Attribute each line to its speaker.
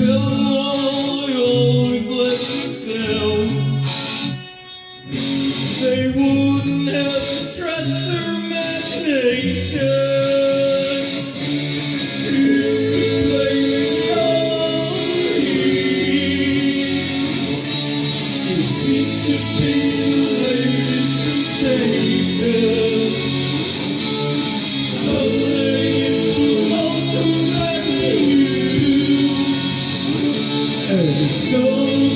Speaker 1: tell them all, I always let them down. They wouldn't have to stretch their imagination. Seems to be the latest sensation. Someday it will all come back to you, and it's gone.